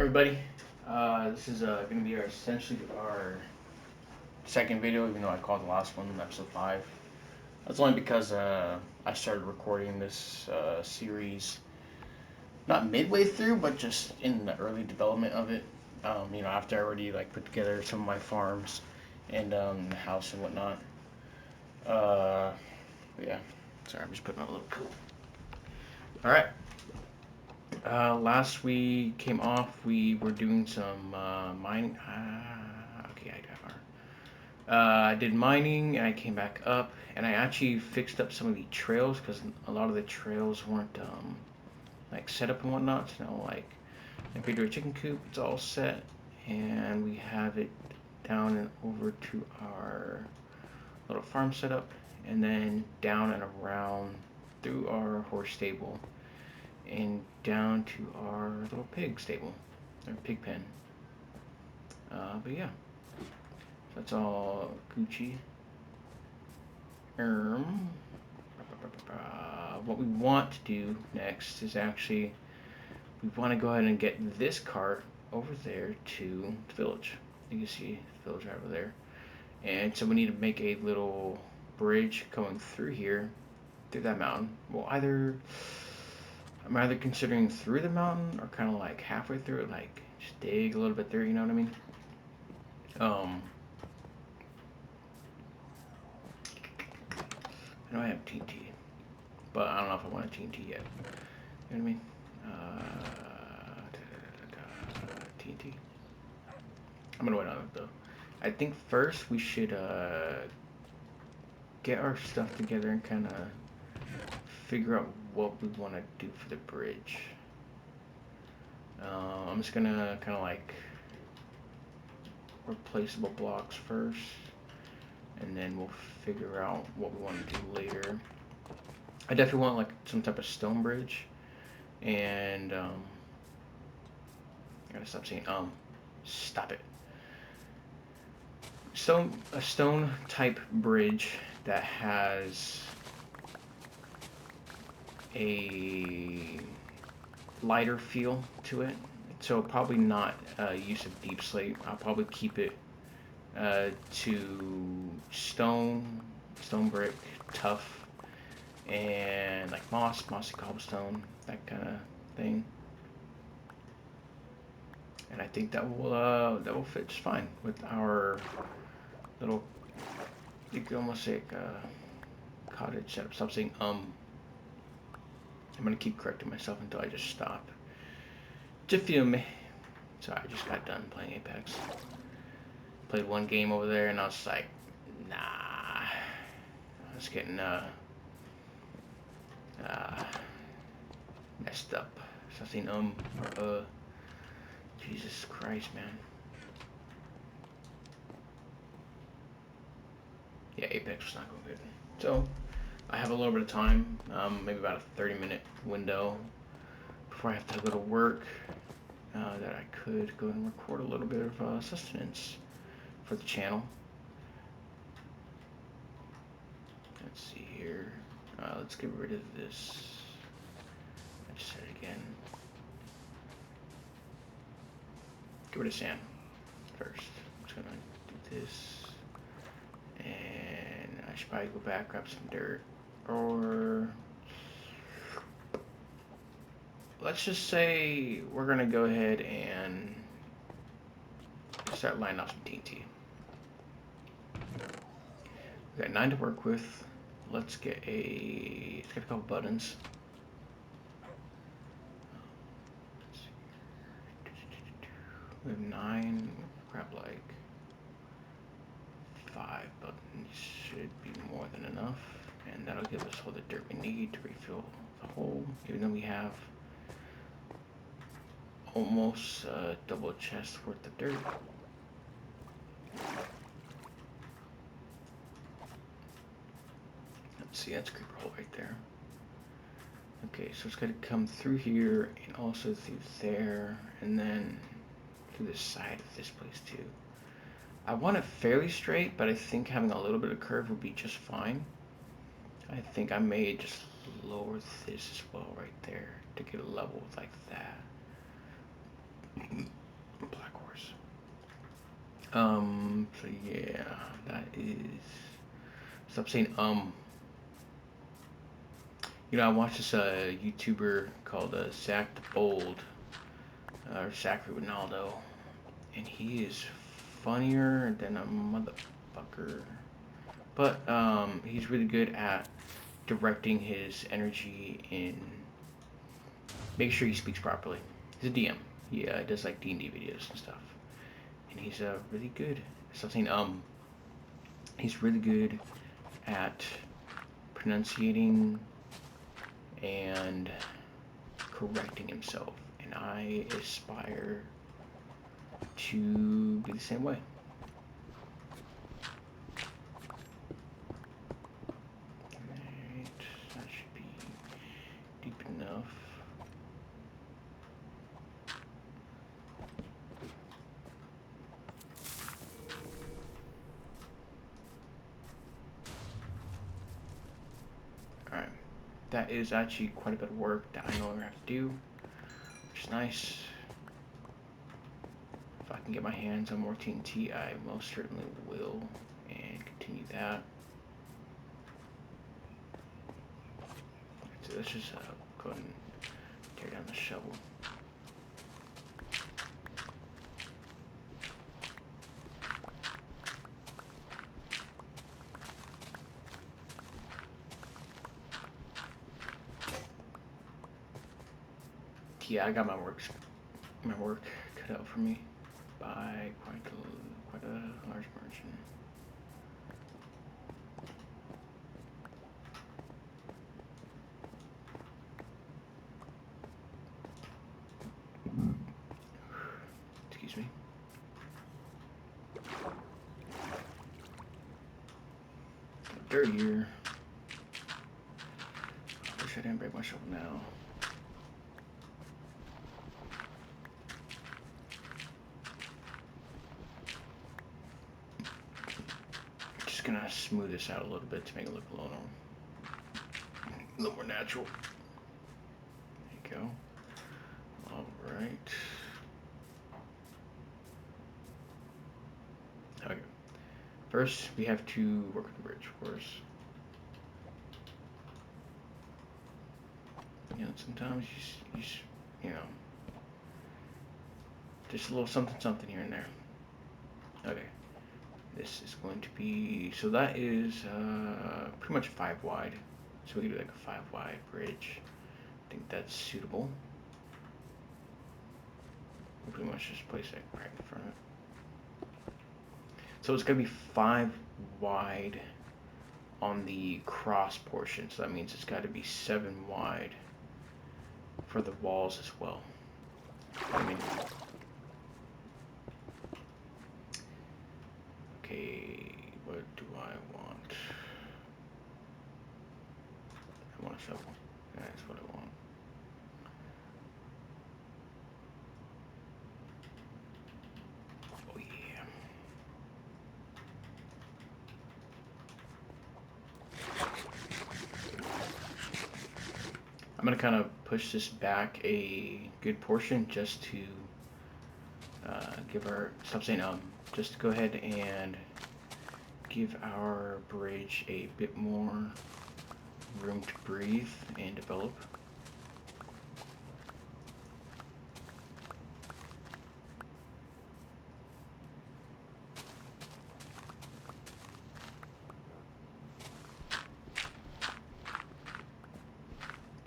Everybody, this is going to be essentially our second video, even though I called the last one episode 5. That's only because I started recording this series not midway through, but just in the early development of it. After I already put together some of my farms and the house and whatnot. Uh, yeah, sorry, I'm just putting on a little cool. All right. Last we came off, we were doing some mining. Okay, I got far. I did mining, and I came back up, and I actually fixed up some of the trails because a lot of the trails weren't set up and whatnot. So now, if we do a chicken coop, it's all set, and we have it down and over to our little farm setup, and then down and around through our horse stable and down to our little pig stable, or pig pen. But yeah, that's all Gucci. What we want to do next is actually we want to go ahead and get this cart over there to the village. You can see the village right over there, and so we need to make a little bridge going through here, through that mountain. Well, I'm either considering through the mountain or kind of halfway through it, just dig a little bit there, you know what I mean? I know I have TNT, but I don't know if I want a TNT yet. You know what I mean? TNT. I'm gonna wait on it though. I think first we should get our stuff together and kind of figure out what we want to do for the bridge. I'm just gonna kind of replaceable blocks first, and then we'll figure out what we want to do later. I definitely want some type of stone bridge, and I gotta stop saying stop it. A stone type bridge that has a lighter feel to it. So probably not use of deep slate. I'll probably keep it to stone brick, tough, and mossy cobblestone, that kind of thing. And I think that will fit just fine with our little. You could almost say cottage setup. Stop saying I'm gonna keep correcting myself until I just stop. To feel me. So I just got done playing Apex. Played one game over there, and I was like, nah. I was getting messed up. Something or Jesus Christ, man. Yeah, Apex was not going good. So I have a little bit of time, maybe about a 30-minute window before I have to go to work. That I could go and record a little bit of sustenance for the channel. Let's see here. Let's get rid of this. I just said it again. Get rid of sand first. I'm just gonna do this, and I should probably go back, grab some dirt, or let's just say we're gonna go ahead and start lining up some TNT. We got 9 to work with. Let's get a couple buttons. We have 9. Grab 5 buttons. Should be more than enough, and that'll give us all the dirt we need to refill the hole. Even though we have almost a double chest worth of dirt. Let's see, that's a creeper hole right there. Okay, so it's going to come through here and also through there, and then through the side of this place too. I want it fairly straight, but I think having a little bit of curve would be just fine. I think I may just lower this as well right there to get a level like that. So yeah, that is. Stop saying You know, I watched this YouTuber called Zach the Bold, or Zachary Ronaldo, and he is funnier than a motherfucker. But he's really good at directing his energy and making sure he speaks properly. He's a DM. He does like D&D videos and stuff, and he's really good. Something he's really good at pronunciating and correcting himself, and I aspire to be the same way. Alright, that should be deep enough. Alright, that is actually quite a bit of work that I no longer have to do, which is nice. If I can get my hands on more TNT, I most certainly will, and continue that. So let's just go ahead and tear down the shovel. Yeah, I got my work cut out for me by quite a large margin. Excuse me. Dirtier. Wish I didn't break my shovel now. Just gonna smooth this out a little bit to make it look a little more natural. There you go. Alright. Okay. First, we have to work on the bridge, of course. You know, sometimes you know, just a little something here and there. Okay. This is going to be, so that is pretty much 5 wide. So we can do like a 5 wide bridge. I think that's suitable. We'll pretty much just place it right in front of it. So it's going to be 5 wide on the cross portion. So that means it's got to be 7 wide for the walls as well. I mean, okay, what do I want? I want a shovel. That's what I want. Oh yeah. I'm gonna kind of push this back a good portion just to give our, stop saying just to go ahead and give our bridge a bit more room to breathe and develop.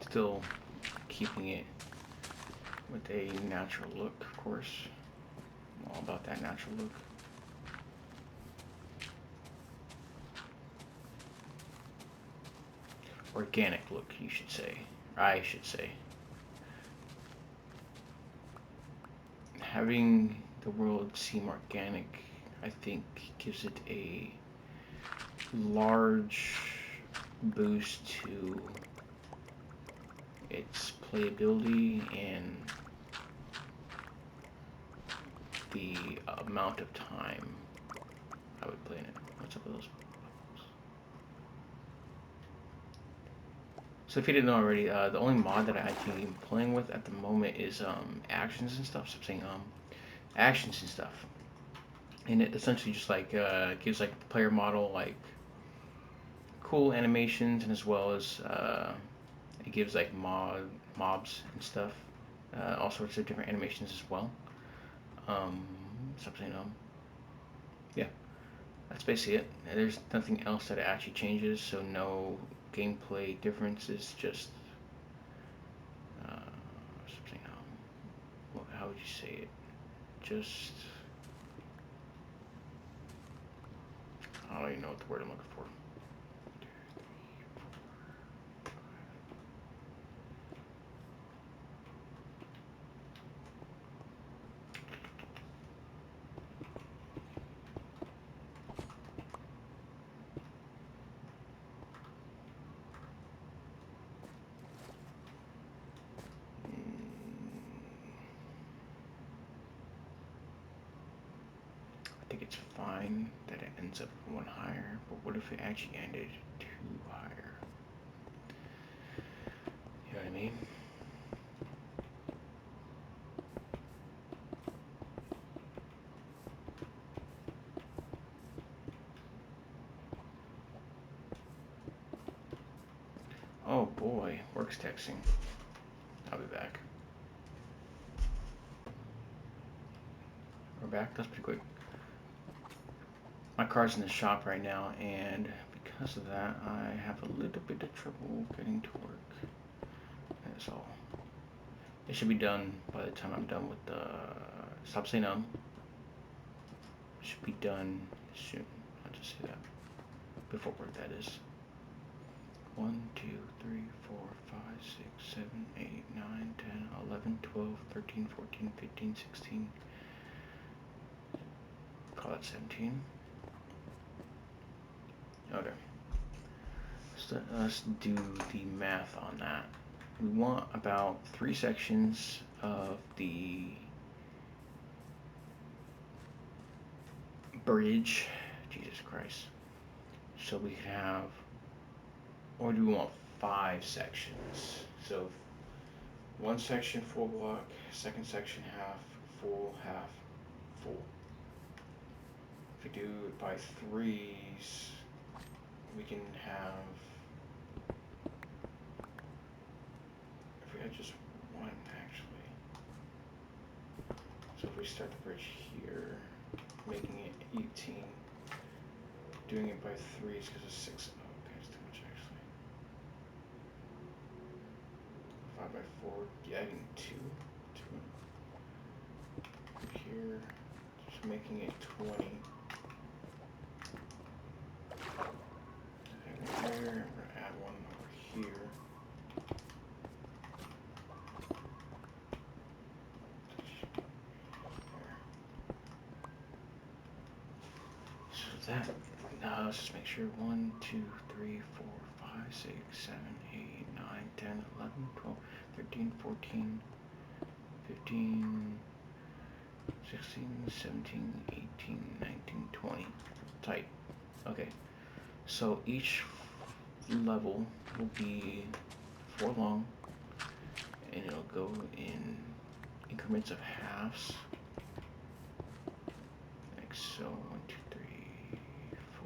Still keeping it with a natural look, of course. I'm all about that natural look. Organic look, you should say. I should say. Having the world seem organic, I think, gives it a large boost to its playability and the amount of time I would play in it. What's up with those? So if you didn't know already, the only mod that I actually am playing with at the moment is actions and stuff. So I'm saying actions and stuff. and it essentially just like gives like the player model like cool animations, and as well as it gives like mobs and stuff, all sorts of different animations as well. Um, Something yeah, that's basically it. There's nothing else that actually changes, so no gameplay differences. Just uh, something how would you say it? Just I don't even know what the word I'm looking for. I think it's fine that it ends up one higher, but what if it actually ended two higher? You know what I mean? Oh boy, works texting. I'll be back. We're back. That's pretty quick. My car's in the shop right now, and because of that, I have a little bit of trouble getting to work. That's all. It should be done by the time I'm done with the. Stop saying should be done soon. I'll just say that. Before work, that is. 1, 2, 3, 4, 5, 6, 7, 8, 9, 10, 11, 12, 13, 14, 15, 16. Call it 17. Okay. So let's do the math on that. We want about 3 sections of the bridge. Jesus Christ. So we could have, or do we want 5 sections? So one section full block, second section half, full, half, full. If we do it by threes, we can have, if we had just one actually. So if we start the bridge here, making it 18, doing it by threes because it's 6. Oh, okay, it's too much actually. 5 by 4, adding 2 to here, just making it 20. There, I'm going to add one over here. There. So that, now let's just make sure 1, 2, 3, 4, 5, 6, 7, 8, 9, 10, 11, 12, 13, 14, 15, 16, 17, 18, 19, 20. Tight. Okay. So each level will be 4 long, and it'll go in increments of halves, like so. 1, 2, 3, 4.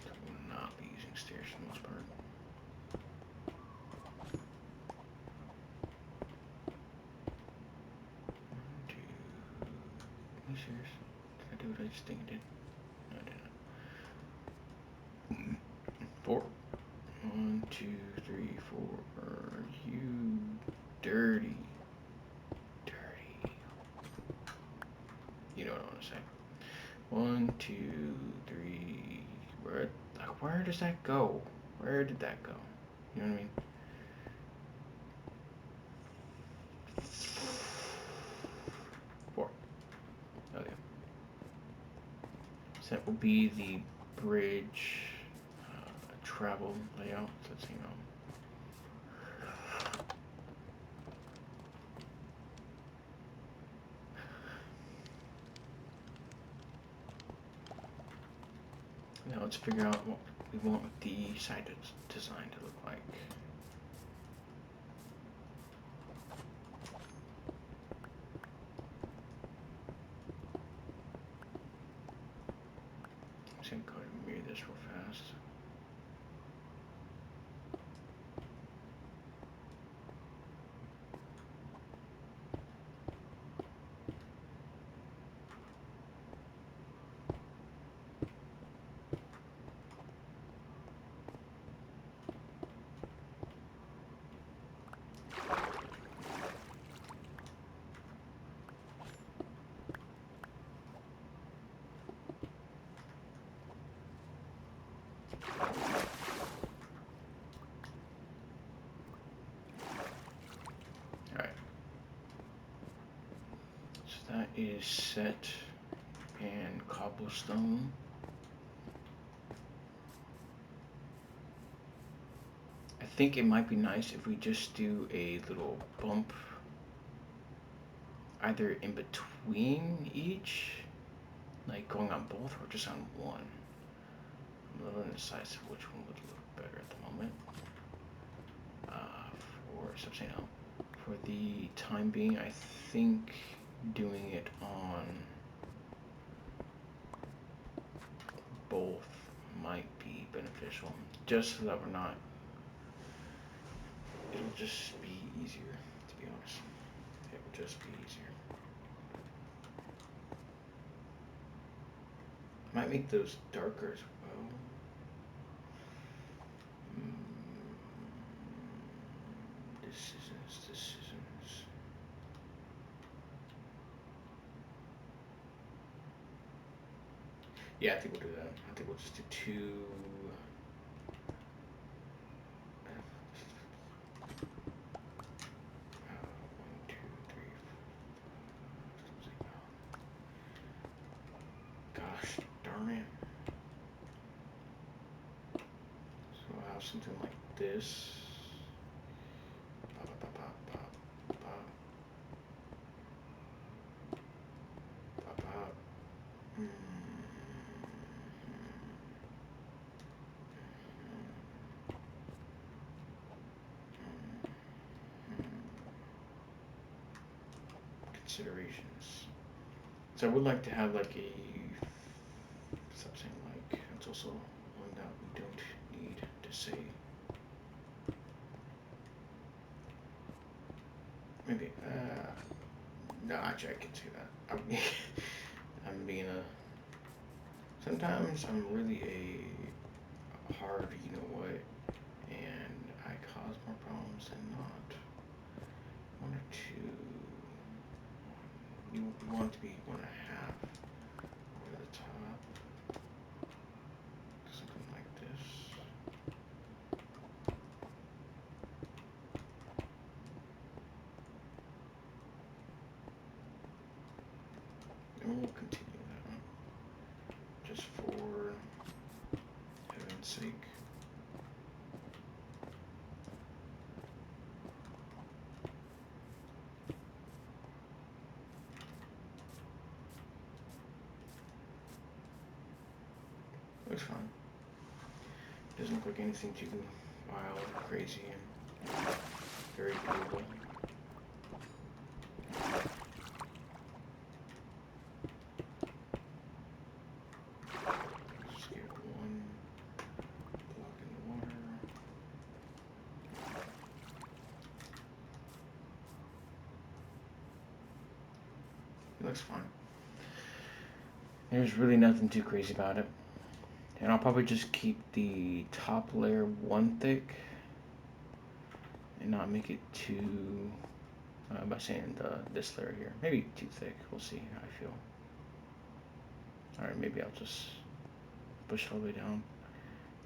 I will not be using stairs for the most part. Are you serious? Did I do what I just think I did? No, I didn't. 4. 1, 2, 3, 4. Are you dirty? Dirty. You know what I want to say. 1, 2, 3. Where does that go? Where did that go? You know what I mean? Four. Okay. So that will be the bridge travel layout. So let's see, let's figure out what we want the side design to look like. I'm just gonna go ahead and mirror this real fast. Alright. So that is set and cobblestone. I think it might be nice if we just do a little bump either in between each, like going on both or just on one. I'm a little indecisive which one would look better at the moment. For the time being, I think doing it on both might be beneficial, just so that we're not, it'll just be easier, to be honest. It will just be easier. Might make those darker as well. Decisions. Yeah, I think we'll do that. I think we'll just do two. One, two, three, four. Gosh darn it. So I'll have something like this. Considerations. So I would like to have like a something like, it's also one that we don't need to say. Maybe no, actually I can say that. I'm being a, sometimes I'm really a hard you know what, and I cause more problems than not. One or two. You want to be 1.5 over the top. Something like this. And we'll continue that just for heaven's sake. Looks fine. Doesn't look like anything too wild, crazy, and very doable. Just get one block in the water. It looks fine. There's really nothing too crazy about it. And I'll probably just keep the top layer 1 thick and not make it too, by saying this layer here, maybe too thick. We'll see how I feel. Alright, maybe I'll just push it all the way down,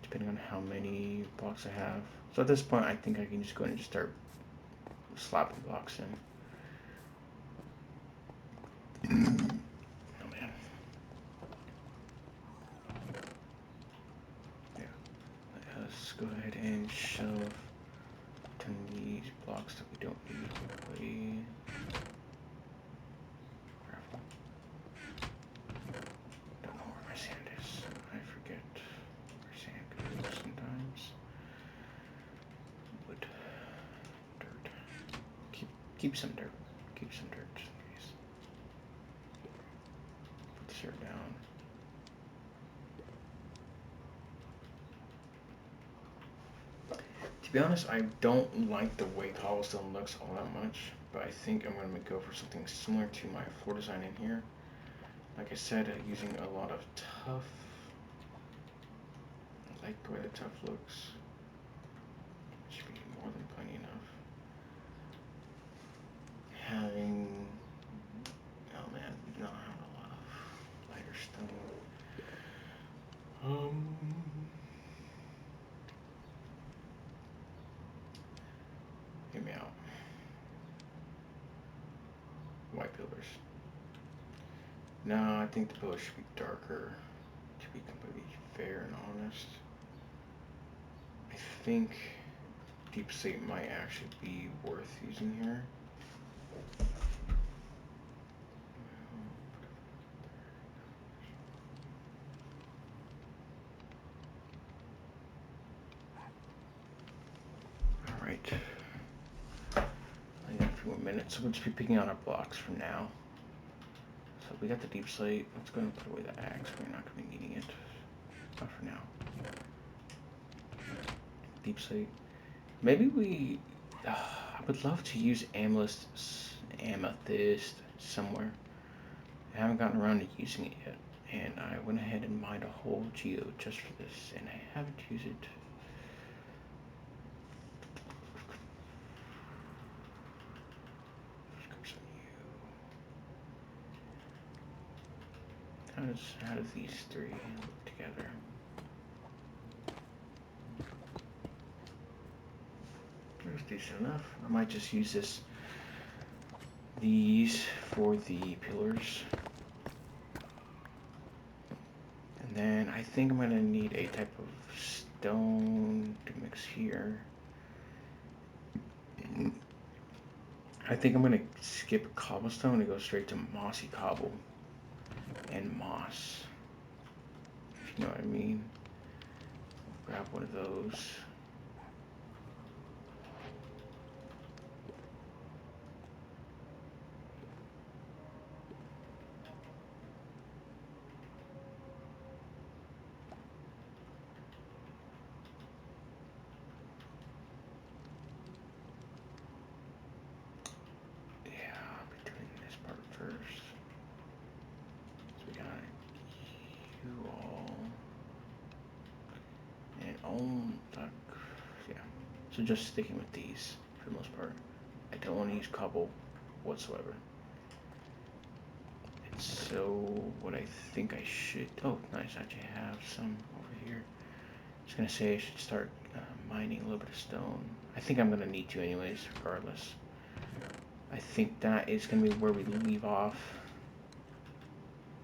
depending on how many blocks I have. So at this point, I think I can just go ahead and just start slapping blocks in. Oh man. Yeah. Let's go ahead and shove these blocks that we don't need away. Careful. Don't know where my sand is. I forget. keep some dirt. Keep some dirt just in case. Put this here down. To be honest, I don't like the way cobblestone looks all that much, but I think I'm going to go for something similar to my floor design in here. Like I said, using a lot of tuff. I like the way the tuff looks. Should be more than plenty enough. Having, oh man, we don't have a lot of lighter stone. Hear me out. White pillars. No, I think the pillars should be darker, to be completely fair and honest. I think deep slate might actually be worth using here. Alright. I got a few more minutes, so we'll just be picking out our blocks for now. So we got the deep slate. Let's go and put away the axe. We're not going to be needing it. Not for now. Deep slate. Maybe we... I would love to use amethyst somewhere. I haven't gotten around to using it yet. And I went ahead and mined a whole geo just for this. And I haven't used it. How does these three look together? There's decent enough. I might just use these for the pillars. And then I think I'm gonna need a type of stone to mix here. I think I'm gonna skip cobblestone and go straight to mossy cobble and moss. If you know what I mean. Grab one of those. So just sticking with these for the most part. I don't want to use cobble whatsoever. And so what I think I should, oh nice, I actually have some over here. I was gonna say I should start mining a little bit of stone. I think I'm gonna need to anyways, regardless. I think that is gonna be where we leave off.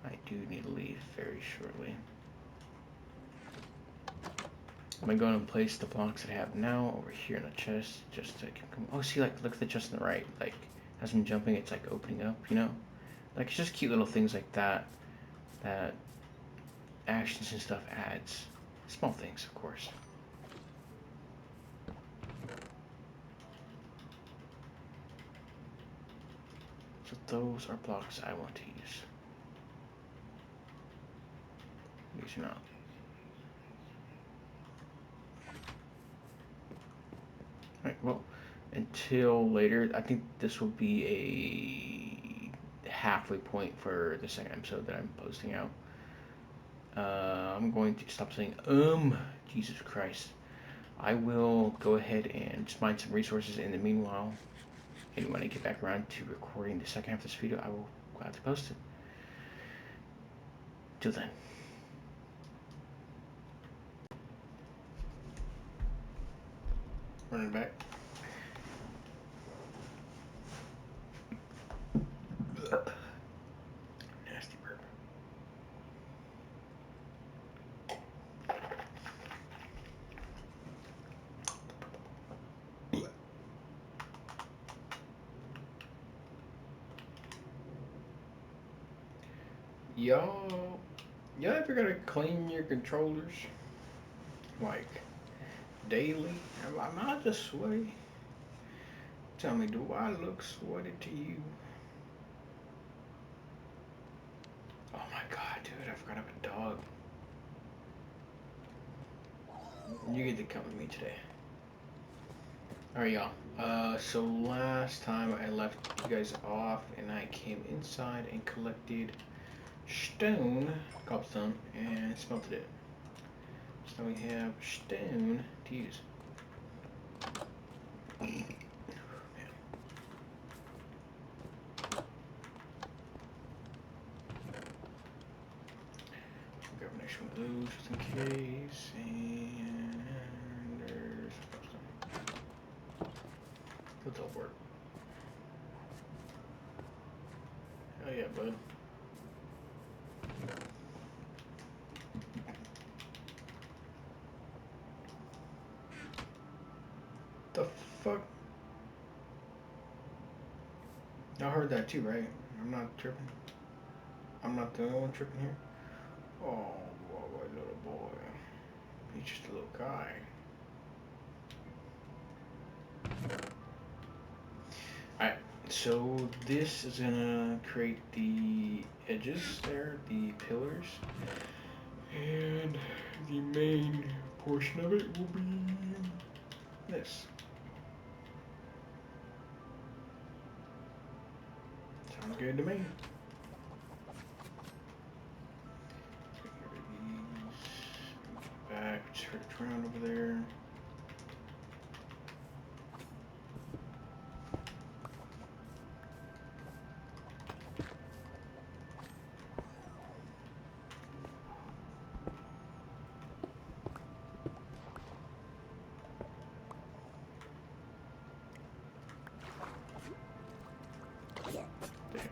I do need to leave very shortly. I'm gonna go and place the blocks that I have now over here in the chest, just to keep coming. Oh, see, like, look at the chest on the right. Like, as I'm jumping, it's like opening up, you know? Like, it's just cute little things like that, that actions and stuff adds. Small things, of course. So those are blocks I want to use. These are not. Alright, well, until later, I think this will be a halfway point for the second episode that I'm posting out. I'm going to stop saying, Jesus Christ. I will go ahead and just mine some resources in the meanwhile. And when I get back around to recording the second half of this video, I will gladly post it. Till then. Running back. Nasty burp. Y'all ever gotta clean your controllers? Like, daily? Am I just sweaty? Tell me, do I look sweaty to you? Oh my god, dude, I forgot I have a dog. You get to come with me today. Alright, y'all. So last time I left you guys off and I came inside and collected stone, cobblestone, and smelted it. So we have stone to use. Grab an extra one of those just in case. And there's cobblestone. Let's all work. Hell yeah, bud. The fuck? Y'all heard that too, right? I'm not tripping. I'm not the only one tripping here. Oh, boy, little boy. He's just a little guy. Alright, so this is gonna create the edges there, the pillars. And the main portion of it will be this. Sounds good to me. Back, turn it around over there.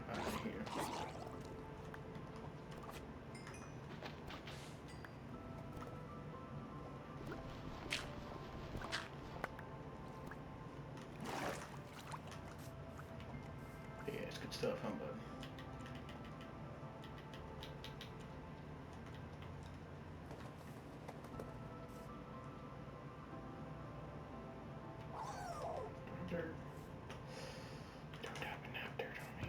Out of here. Yeah, it's good stuff, huh, bud? Dirt. Don't happen to have dirt on me.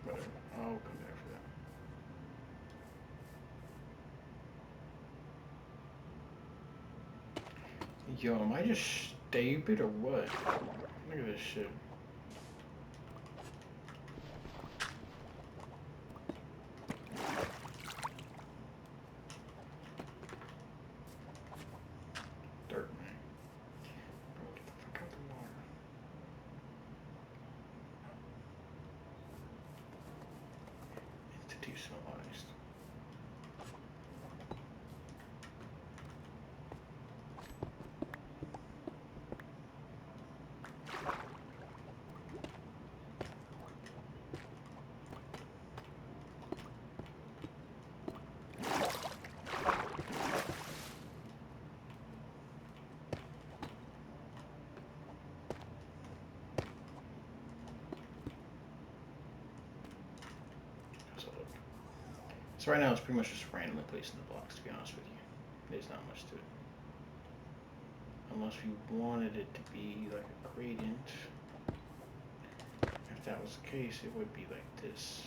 Whatever. I'll come back for that. Yo, am I just stupid or what? Look at this shit. Dirt, man. Bro, get the fuck out the water. Institutionalized. So right now it's pretty much just randomly placing the blocks, to be honest with you. There's not much to it. Unless you wanted it to be like a gradient. If that was the case, it would be like this.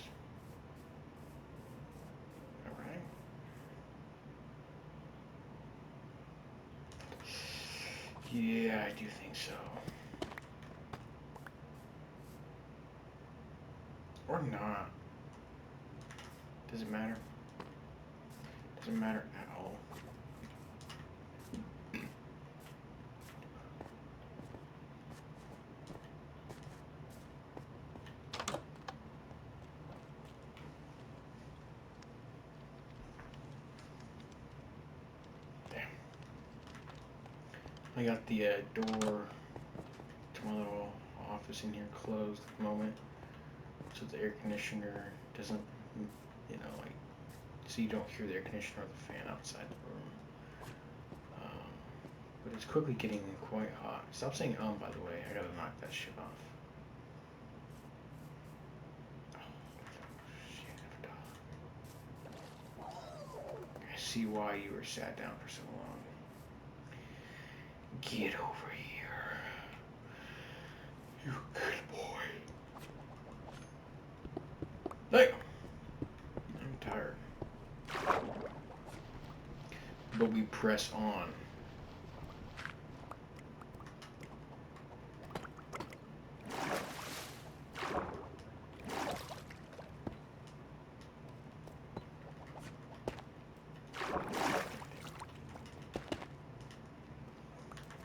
Alright. Yeah, I do think so. Or not. Does it matter? Doesn't matter at all. Damn. I got the door to my little office in here closed at the moment, so the air conditioner doesn't, you know, like, so you don't hear the air conditioner or the fan outside the room. But it's quickly getting quite hot. Stop saying by the way. I gotta knock that shit off. I see why you were sat down for so long. Get over here. Hey! I'm tired. But we press on.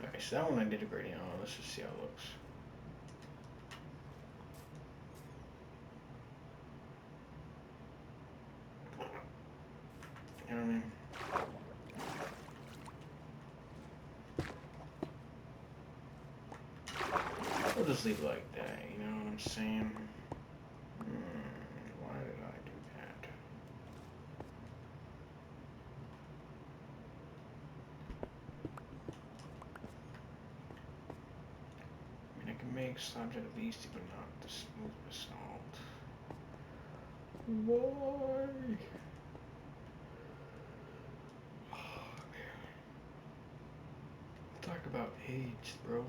Okay, so that one I did a gradient on. Let's just see how it looks. You know what I mean? We'll just leave it like that, you know what I'm saying? Why did I do that? I mean, I can make slabs out of these two, but not the smooth basalt. Why? Oh, man. Talk about age, bro.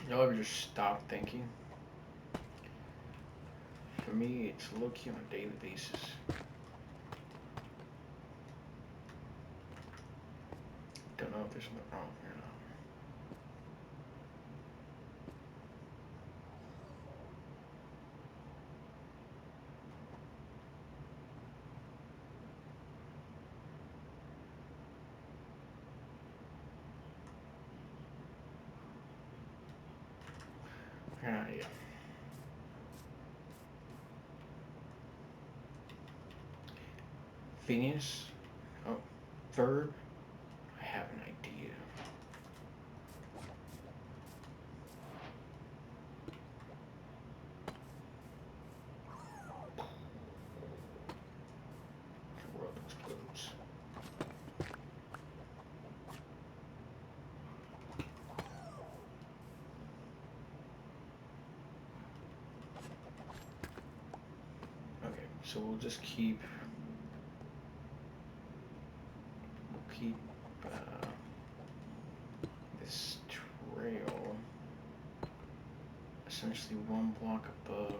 Y'all ever just stop thinking? For me, it's low-key on a daily basis. Don't know if there's something wrong here or not. Yeah. Phineas? Oh, verb? I have an idea. The world explodes. Okay, so we'll just keep this trail essentially one block above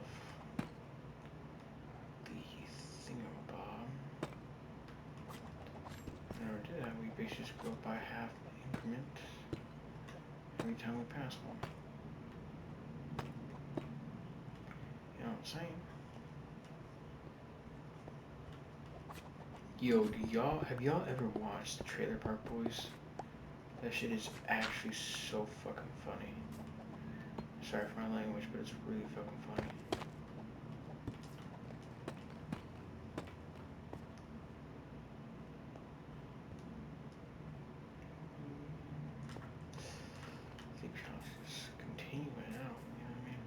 the thingamabob. In order to do that, we basically just go by half increment every time we pass one. You know what I'm saying? Yo, have y'all ever watched Trailer Park Boys? That shit is actually so fucking funny. Sorry for my language, but it's really fucking funny. I think we should just continue it out, you know what I mean?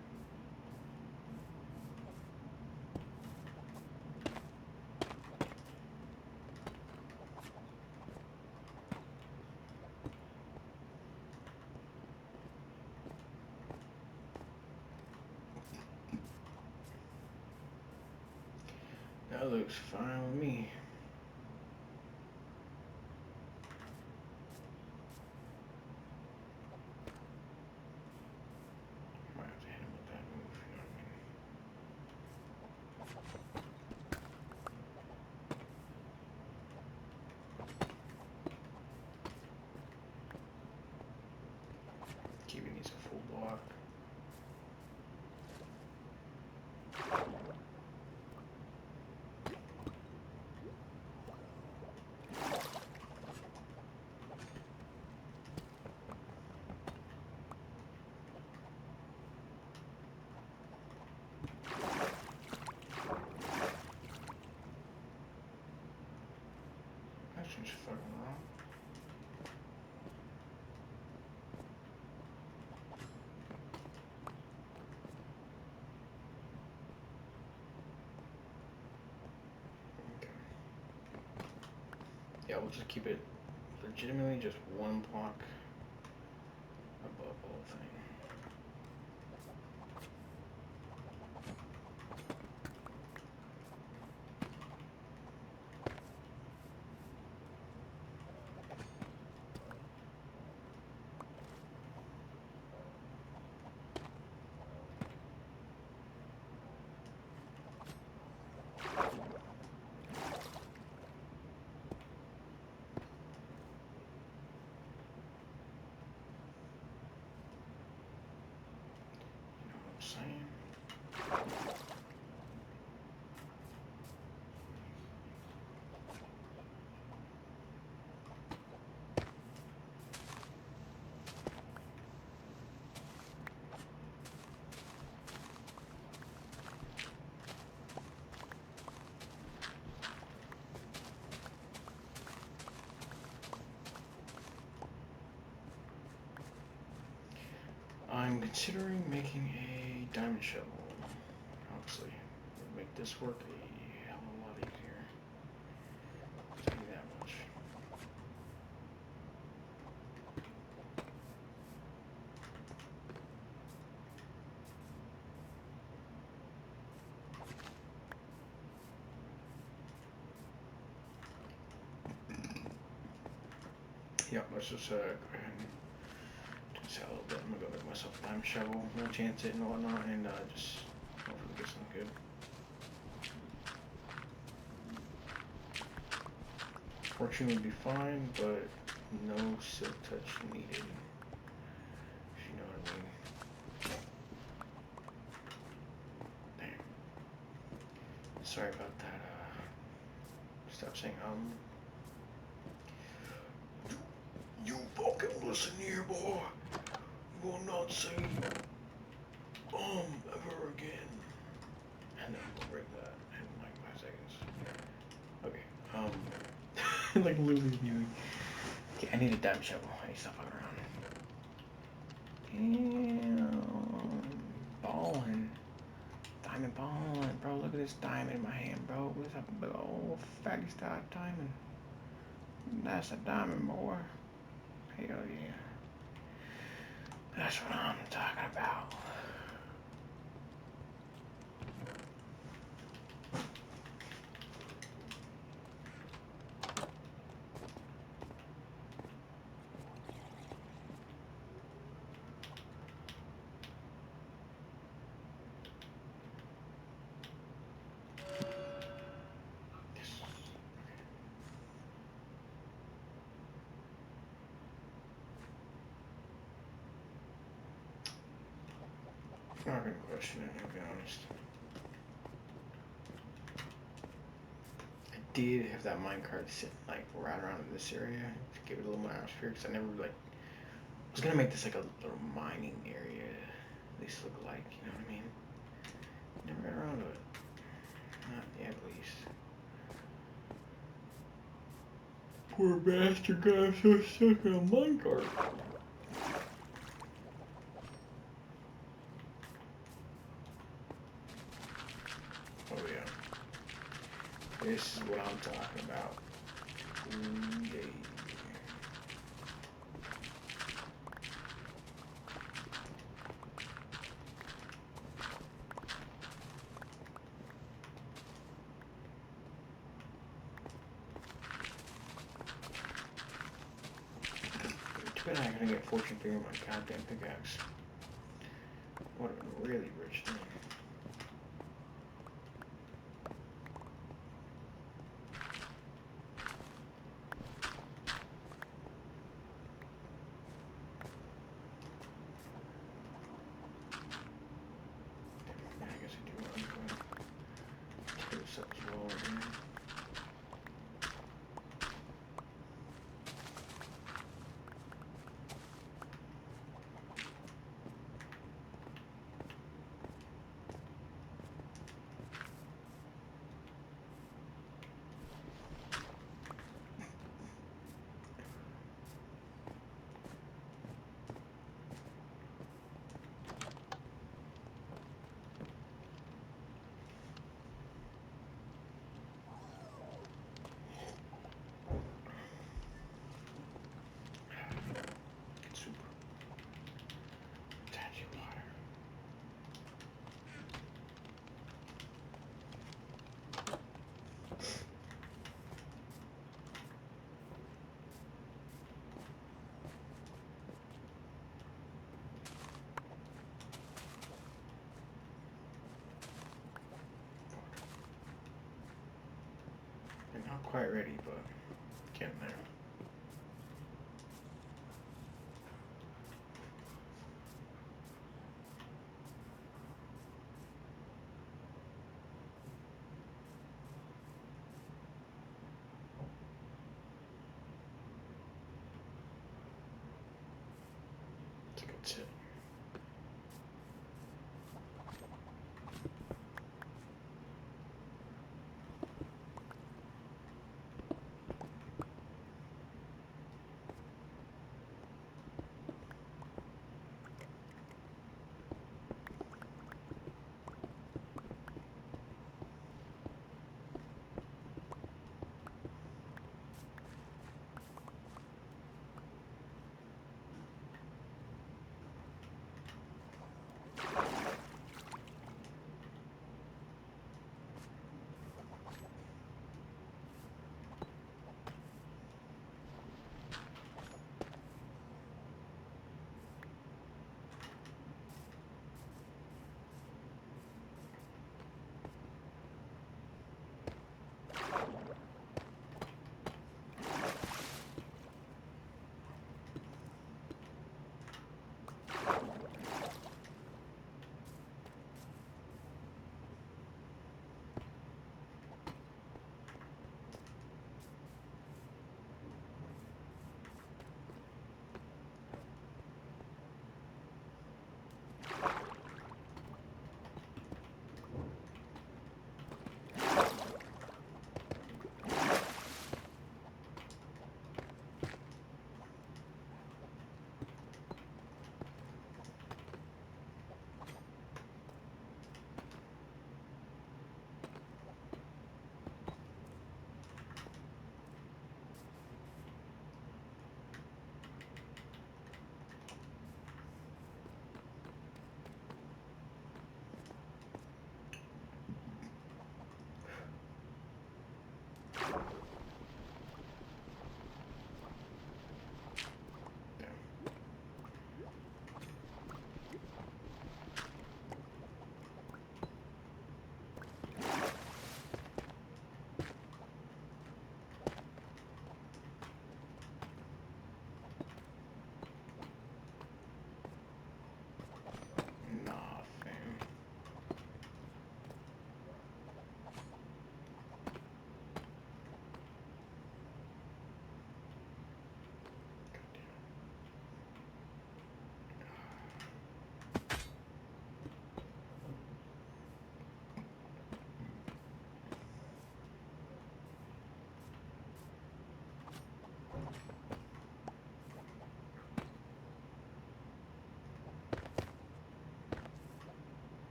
That looks fine with me. Might have to hit him with that move, you know what I mean? Keeping these a full block. we'll just keep it legitimately just one block above the whole thing. Saying. I'm considering making a diamond shovel. Obviously, it'll make this work a hell of a lot easier. I'll tell you that much. Yep, let's just go ahead and do this out a little bit. I'm gonna go make myself a diamond shovel, enchant it and whatnot, and just hopefully get something good. Fortune would be fine, but no silk touch needed. If you know what I mean. Damn. Sorry about that. Stop saying You fucking listen here, boy. You will not say ever again. And then we'll break that in like 5 seconds. Okay. Like literally viewing. Okay, I need a diamond shovel. I need to stop fucking around. Damn. Ballin'. Diamond ballin', bro. Look at this diamond in my hand, bro. What's up, big old fatty style diamond? That's a diamond, boy. Hell yeah. That's what I'm talking about. I'm not gonna question it, to be honest. I did have that minecart sitting like right around in this area to give it a little more atmosphere because I never like I was gonna make this like a little mining area, at least look like, you know what I mean? Never got around to it. Not yet, at least. Poor bastard got so stuck in a minecart. Oh yeah. This is what I'm talking about. Ooh, yeah. Too bad I gotta get fortune figure on my goddamn pickaxe. What a really rich thing. I guess I do want to go this up as well right here. Not quite ready, but getting there. It's a good tip. Nah, fam.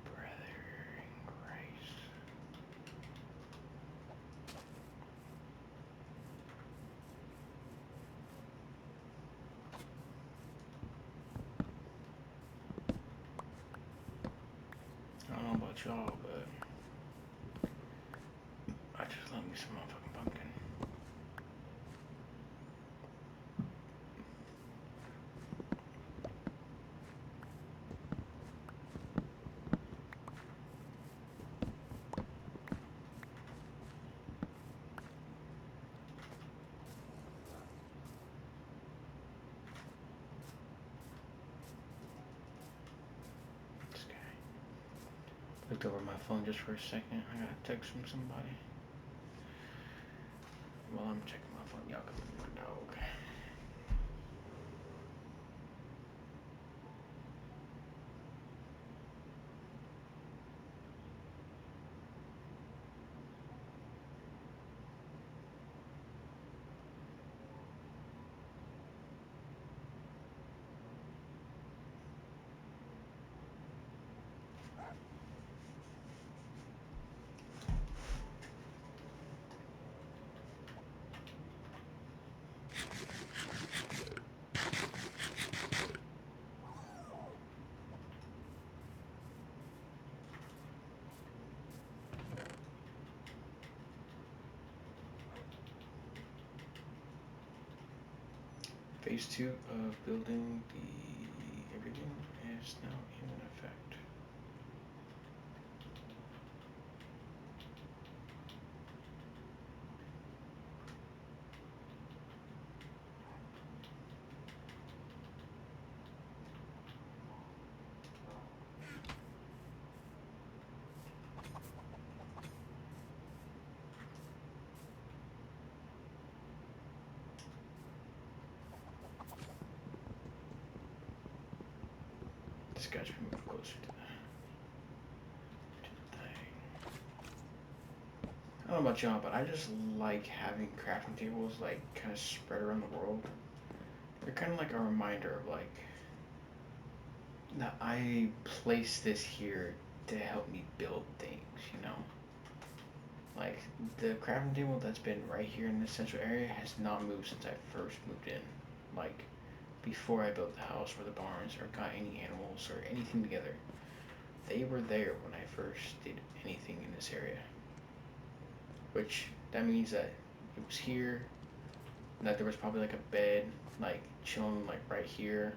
Brother in Christ. I don't know about y'all, but I just love me some motherfucking pumpkin. This guy. Looked over my phone just for a second. I got a text from somebody. While I'm checking my phone, y'all come with my dog. phase 2 of building the everything is now in effect. This guy's moved closer to the thing. I don't know about y'all, but I just like having crafting tables like kind of spread around the world. They're kind of like a reminder of like that I placed this here to help me build things, you know? Like the crafting table that's been right here in this central area has not moved since I first moved in. Like before I built the house or the barns or got any animals or anything together. They were there when I first did anything in this area. Which that means that it was here, and that there was probably like a bed like chilling like right here,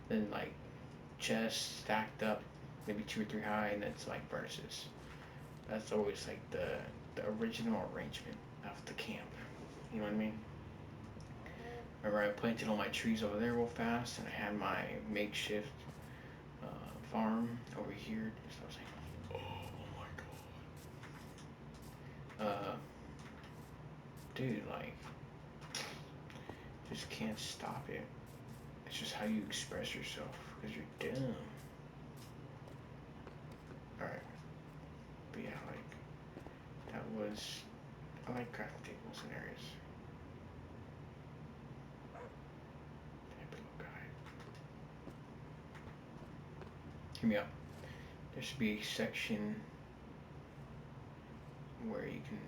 then like chests stacked up maybe 2 or 3 high, and it's like furnaces. That's always like the original arrangement of the camp. You know what I mean? Remember, I planted all my trees over there real fast, and I had my makeshift farm over here. So I was like, oh my god, dude, like, just can't stop it. It's just how you express yourself, because you're dumb. Alright, but yeah, like, that was, I like crafting tables and areas. Type of little guy. Hear me out. There should be a section where you can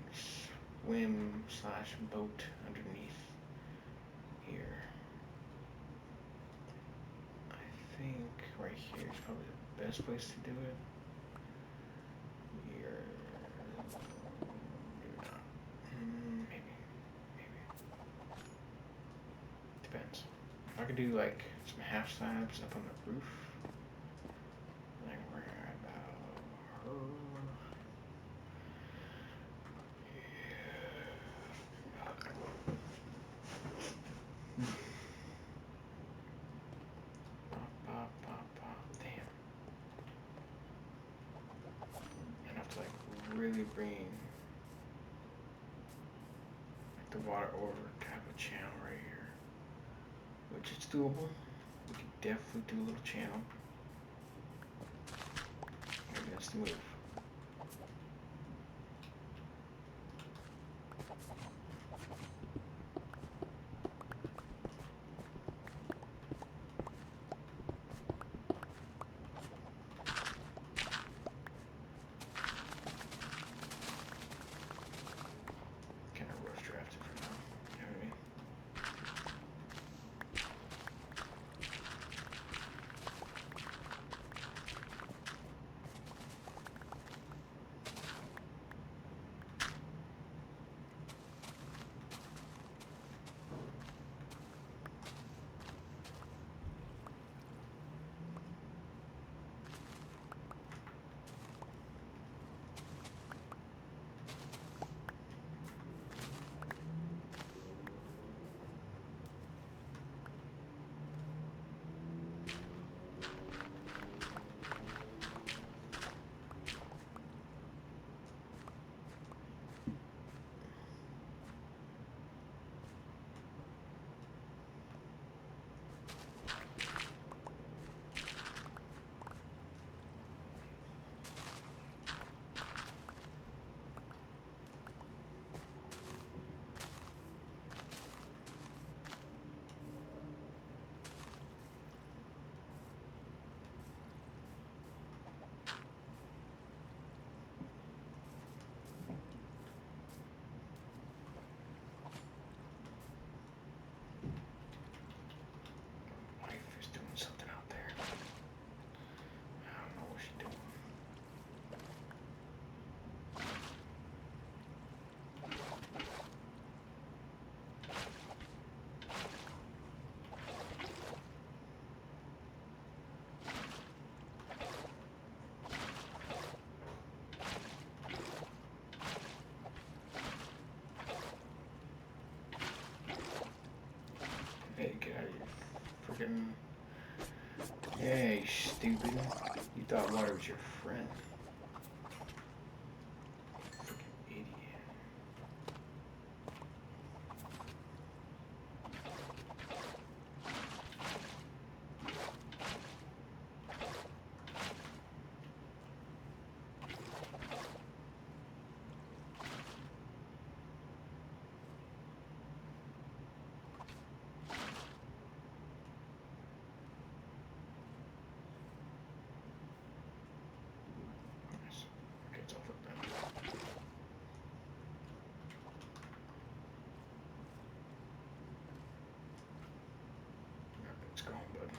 swim slash boat underneath here. I think right here is probably the best place to do it. Here, maybe not. Maybe. Depends. If I could do like some half slabs up on the roof, like right about her. Damn. I have to like really bring like the water over to have a channel right here, which is doable. We could definitely do a little channel. Maybe that's the move. Kind of rough drafted for now. You know what I mean? fucking. Yeah, you stupid. You thought water was your friend. Fucking idiot. Nice. Okay, it's all fucked up. Alright, let's go home, bud.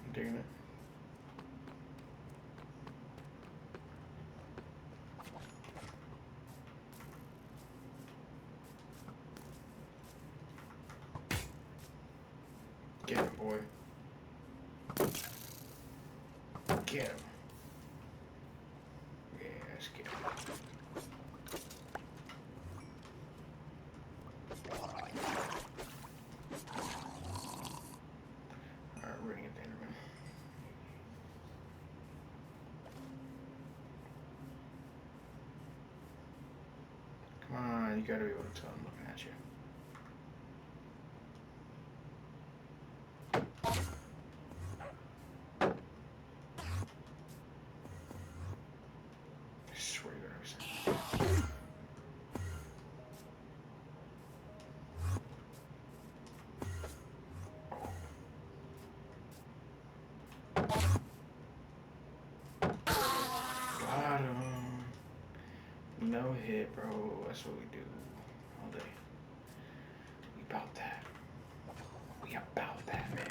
I'm digging it. Get him, boy. Get him. Yeah, let's get him. Alright, we're gonna get the Enderman. Come on, you gotta be able to tell I'm looking at you. I swear to God, I was saying. Got him. No hit, bro. That's what we do all day. We about that. We about that, man.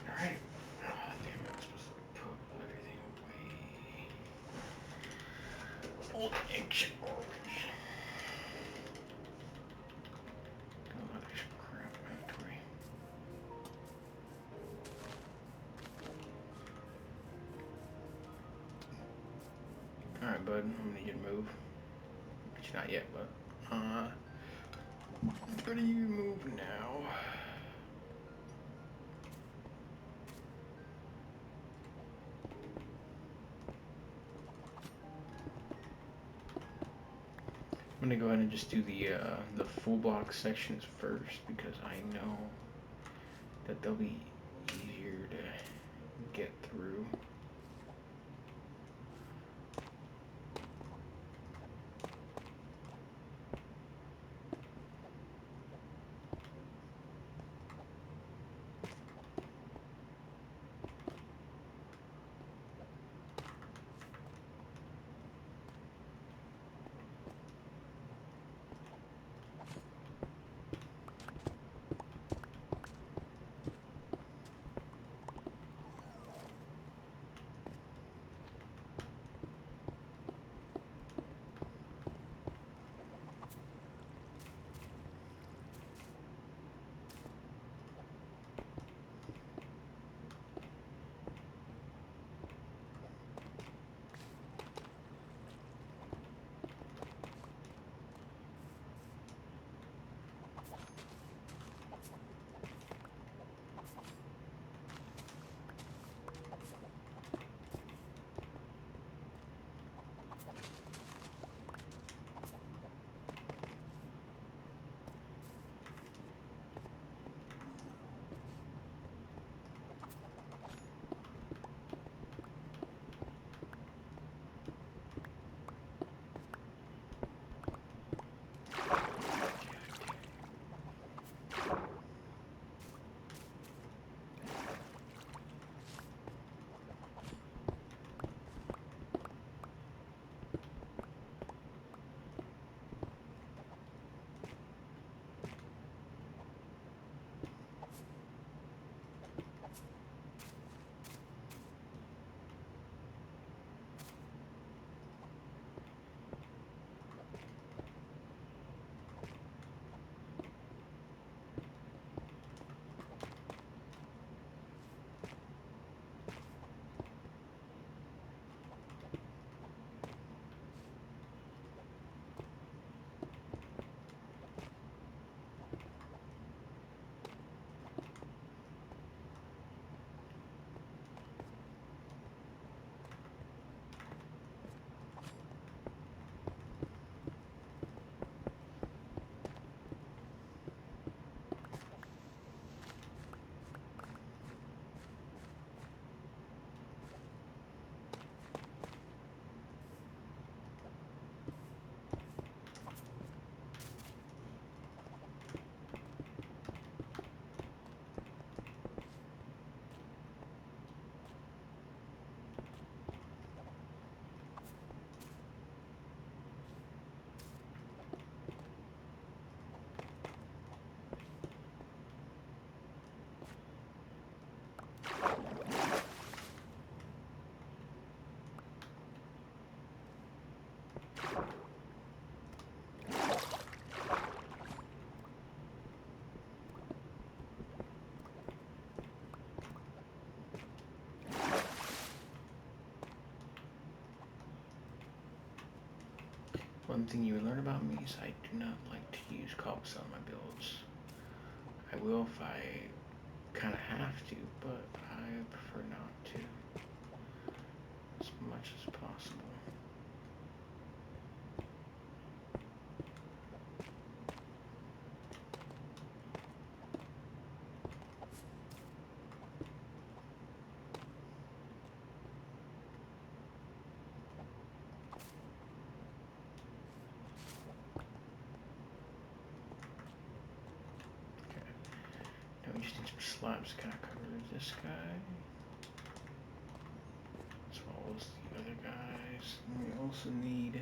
Alright. Oh, damn it. I was supposed to put. all the extra garbage. Got a lot of extra crap in my inventory. Alright, bud, I'm gonna need you to move. Actually, not yet, but where do you move now? I'm gonna go ahead and just do the full block sections first because I know that they'll be easier to get through. One thing you will learn about me is I do not like to use cobblestone on my builds. I will if I kind of have to, but I prefer not to as much as possible. Now we just need some slabs to kind of cover this guy, as well as the other guys. And we also need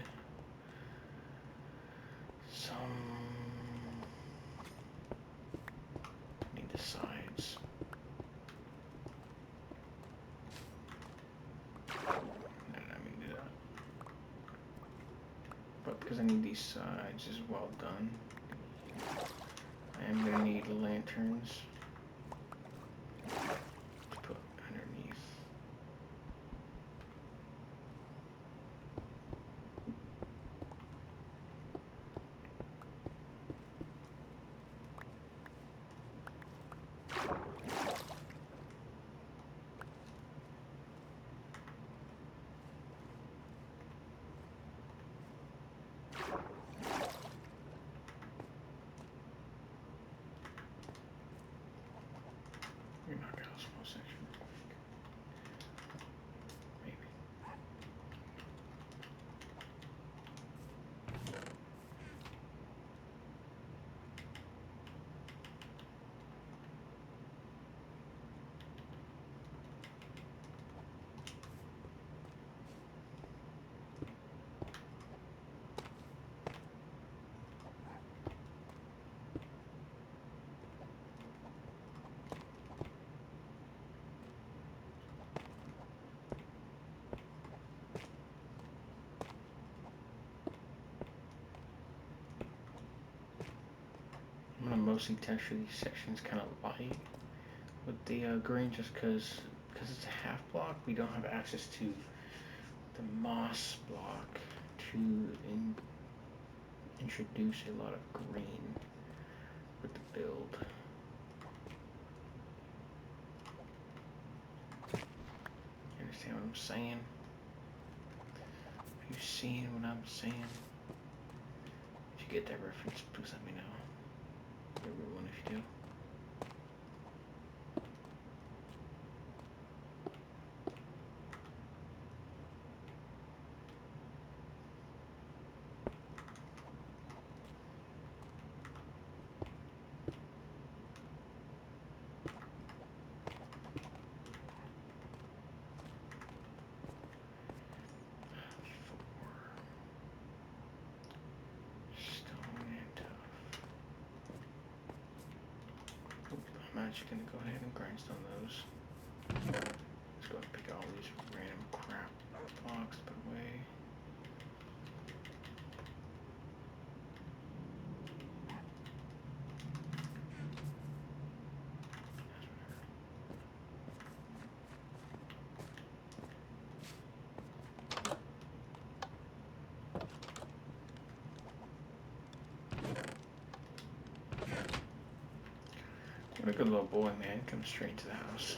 need the sides. No, I mean do that. because I need these sides as well done. I am gonna need lanterns to put underneath. Knock out a small section. Maybe. I'm gonna mostly texture these sections kind of light with the green, just because it's a half block. We don't have access to the moss block to introduce a lot of green with the build. You understand what I'm saying? Are you seeing what I'm saying? If you get that reference, please let me know. Everyone, if you do. I'm actually gonna go ahead and grindstone those. Let's go and pick all these random crap blocks, put away. What a good little boy, man. Come straight to the house.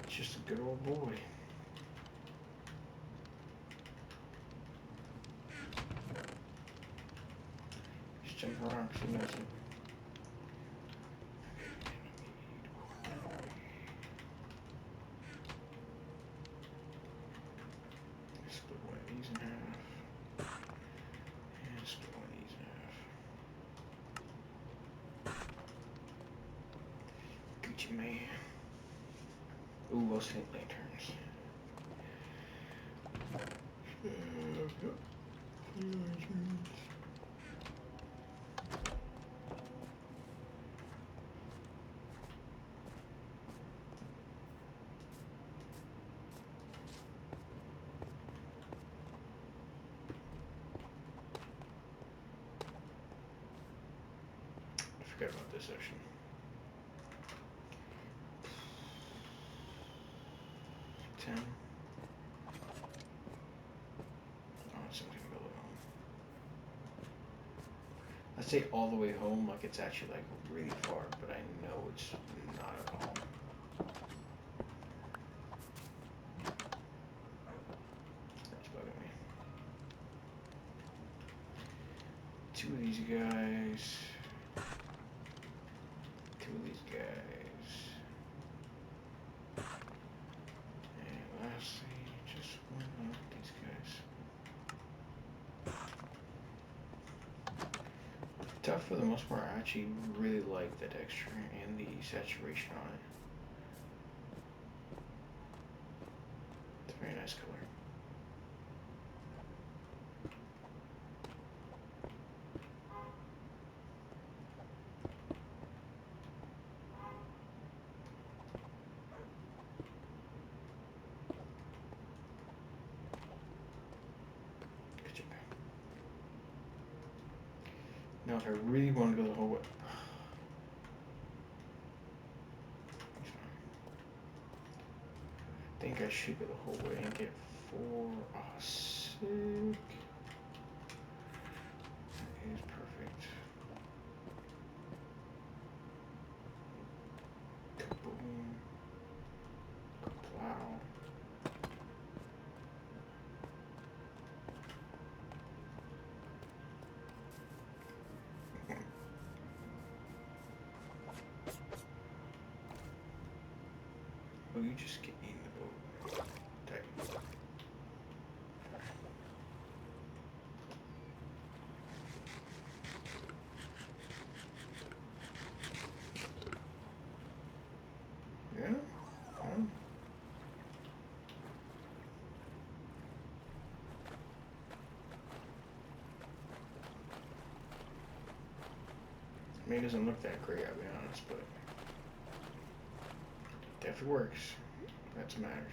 Just a good old boy. Just jump around, she knows it. Split one of these in half. And split one of these in half. Gucci man. Ooh, I'll see lanterns. Forget about this section. Ten. Oh, it's gonna go home. I say all the way home like it's actually like really far, but I know it's not at all. That's bugging me. Two of these guys. Two of these guys. And lastly, just one of these guys. Tough for the most part. I actually really like the texture and the saturation on it. It's a very nice color. Now, if I really want to go the whole way, I think I should go the whole way and get 4. Oh, sick. That is perfect. Kaboom. Kaplow. Oh, you just get in the boat. There you go. Yeah? Yeah. I mean, it doesn't look that great, I'll be honest, but it definitely works. That's what matters.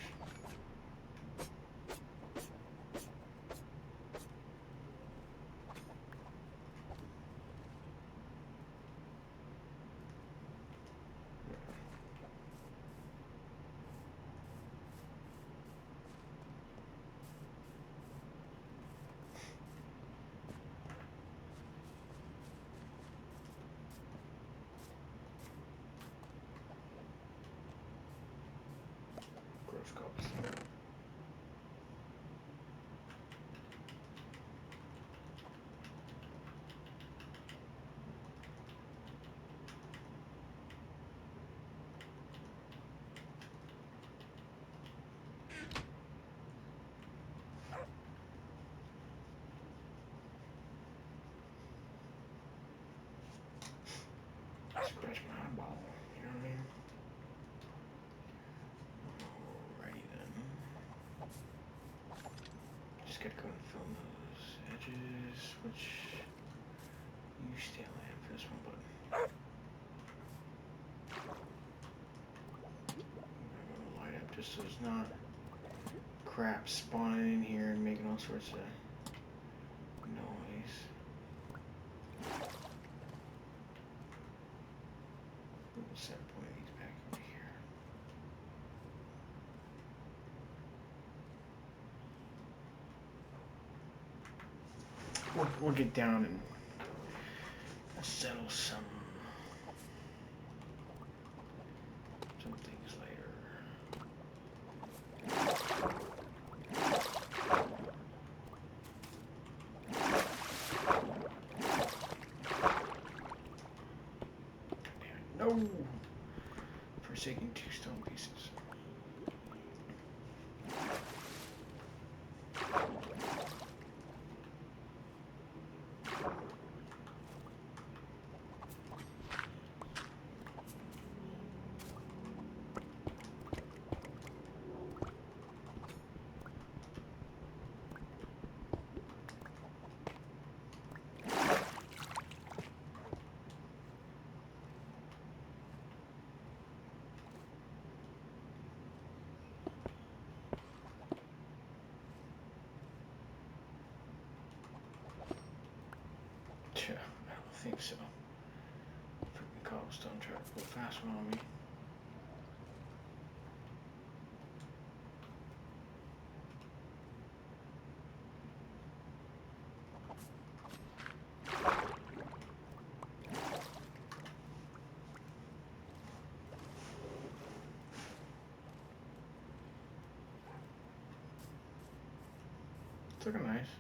Gross cops. Scratch my eyeball. You know what I mean? Alrighty then. Just gotta go and film those edges, which you stay on land for this one, but I'm gonna light up just so there's not crap spawning in here and making all sorts of noise. We'll set one of these back over here. We'll get down and settle some things later. No! Forsaking 2 stone pieces. I don't think so. Freaking cobblestone try to pull a fast one on me. It's looking nice.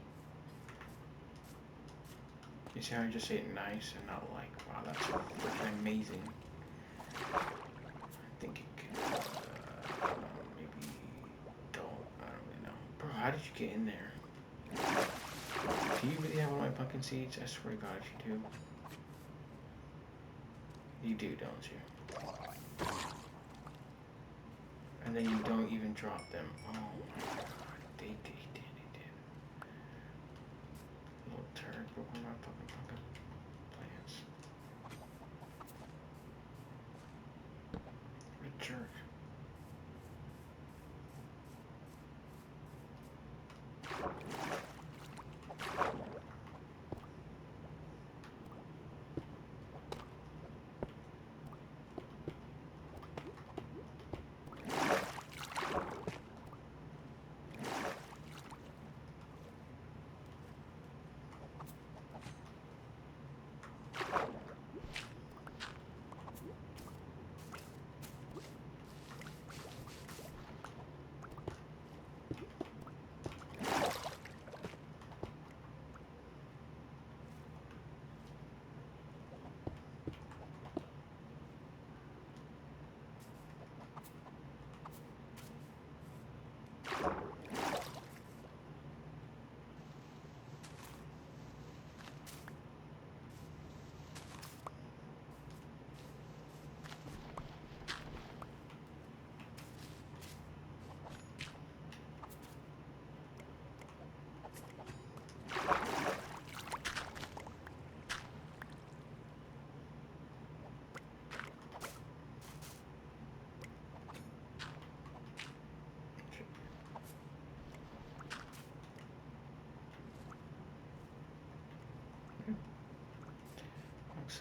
You see how I just say it nice and not like, wow, that's freaking amazing. I think it could, maybe don't, I don't really know. Bro, how did you get in there? Do you really have all my pumpkin seeds? I swear to God if you do. You do, don't you? And then you don't even drop them. Oh my God, they did. Little turd, broke my fucking pumpkin plants. What a jerk.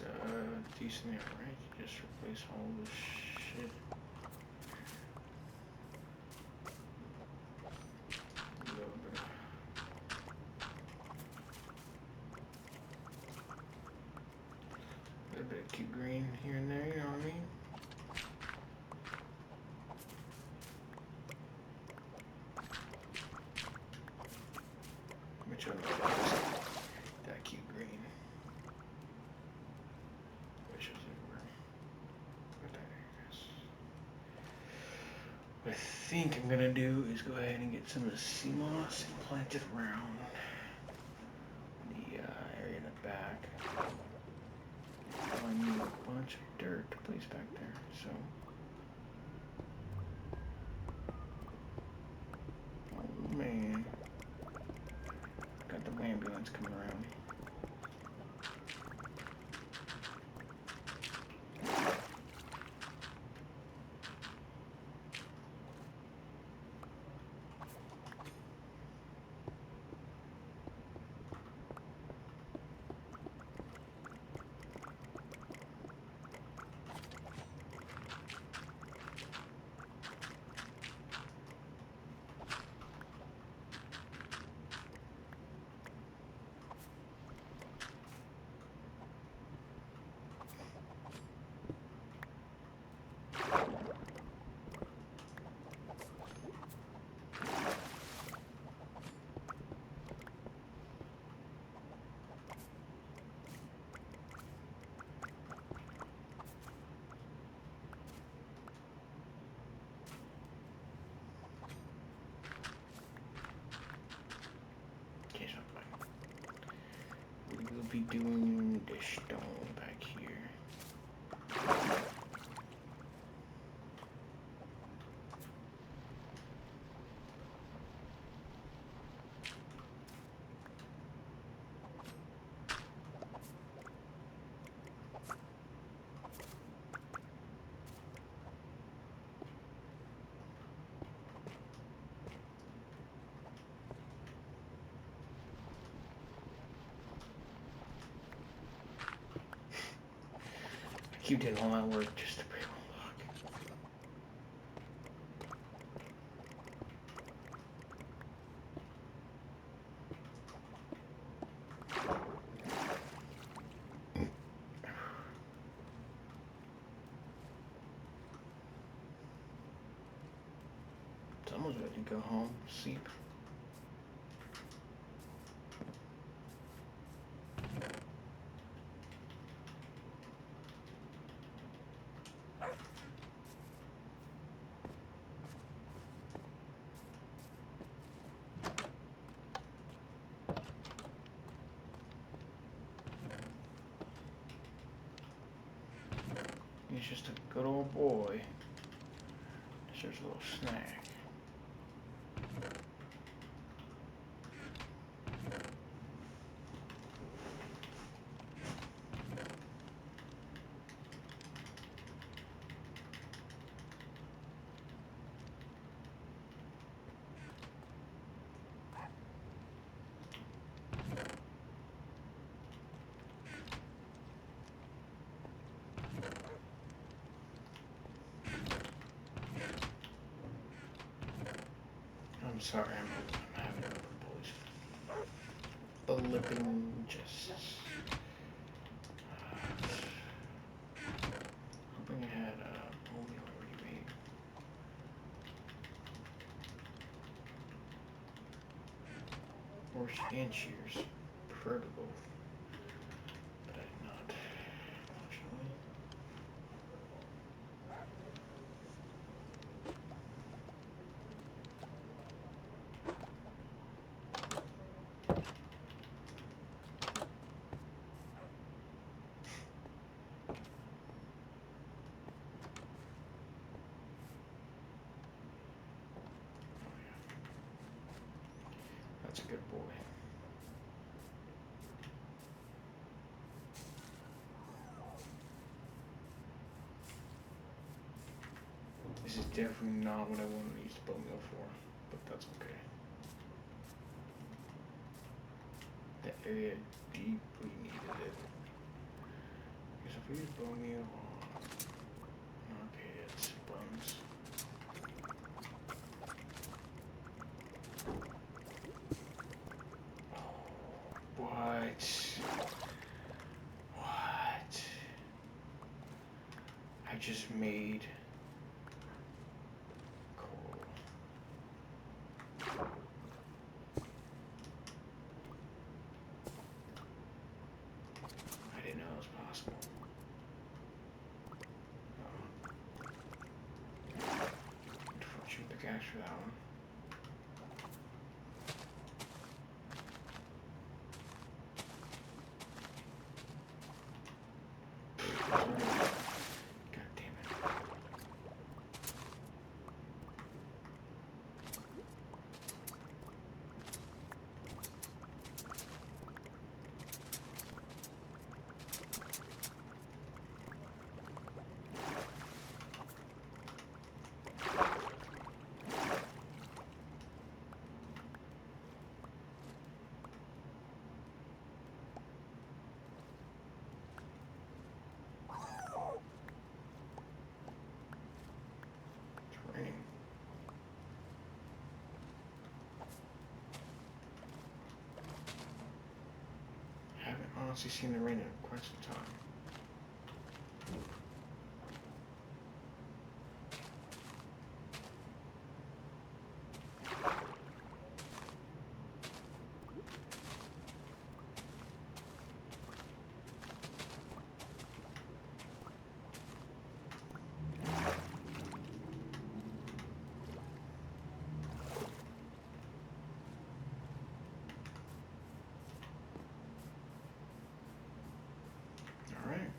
looks decent there, right? Just replace all this shit. A little bit of cute green here and there, you know what I mean? Which one is that cute green? Which is everywhere. What I think I'm gonna do is go ahead and get some of the sea moss and plant it around the area in the back. I need a bunch of dirt to place back there, so. Oh man. Got the ambulance coming around. We'll be doing the stone back here. I keep doing all that work just to break one block. It's almost ready to go home, sleep. He's just a good old boy. There's a little snack. I'm sorry, I'm having a boys flipping just. Hoping I had oatmeal already made. Or and shears, preferably both. But I did not, unfortunately. That's a good boy. This is definitely not what I wanted to use the bone meal for, but that's okay. The area deeply needed it. so if we use bone meal, okay, it's bones. What? What? I just made coal. I didn't know it was possible. Fortune pickaxe for that one. God damn it. It's raining. I haven't honestly seen the rain in quite some time. Alright.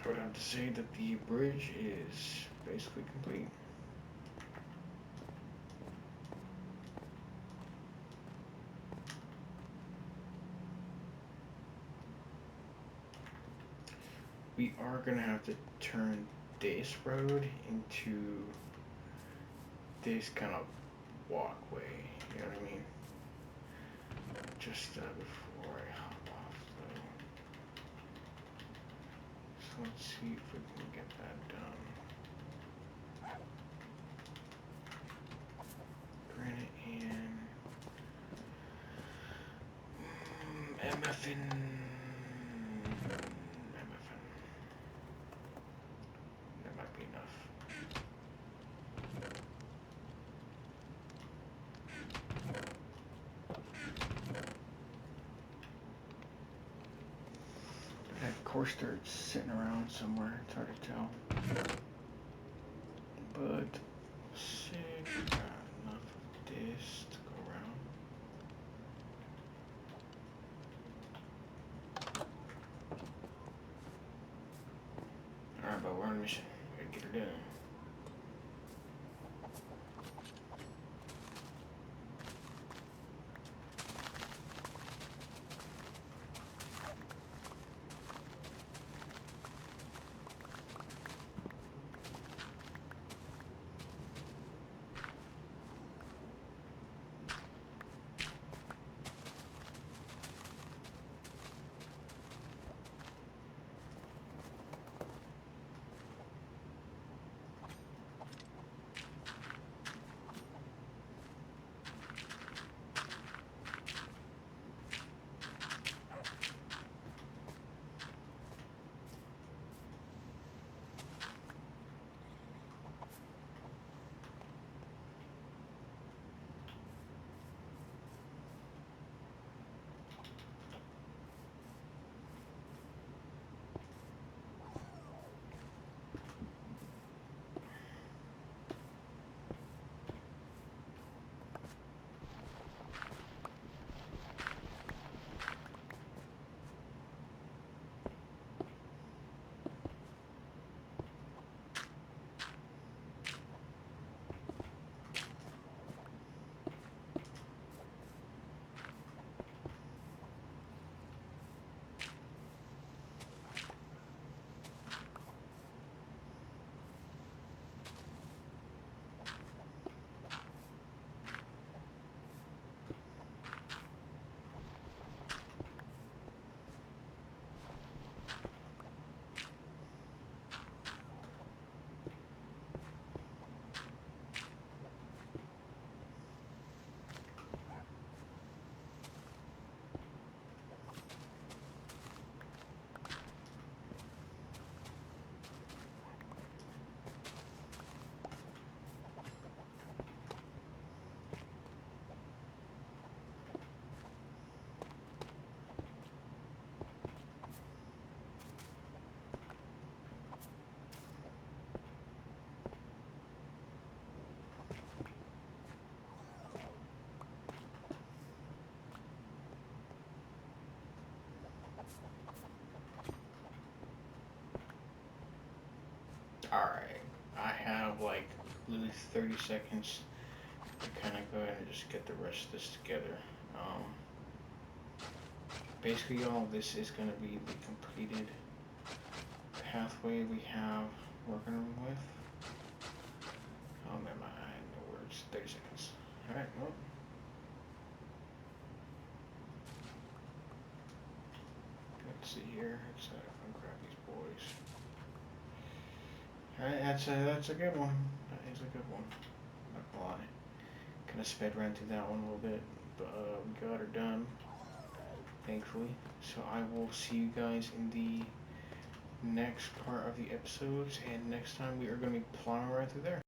I would have to say that the bridge is basically complete. We are gonna have to turn this road into this kind of walkway, you know what I mean? Just before I hop off though. So let's see if we can get that done. Granite and MFN. That might be enough. That course dirt sitting around somewhere, it's hard to tell. But sick, got enough of this to go around. Alright, but we're on a mission. We gotta get her done. Alright, I have like literally 30 seconds to kind of go ahead and just get the rest of this together. Um, Basically, all of this is going to be the completed pathway we have working with. Oh man, no words. 30 seconds. Alright, well. Let's see here. Let's grab these boys. Alright, that's a good one. That is a good one. Not gonna lie. Kind of sped right through that one a little bit, but we got her done, thankfully. So I will see you guys in the next part of the episodes, and next time we are going to be plowing right through there.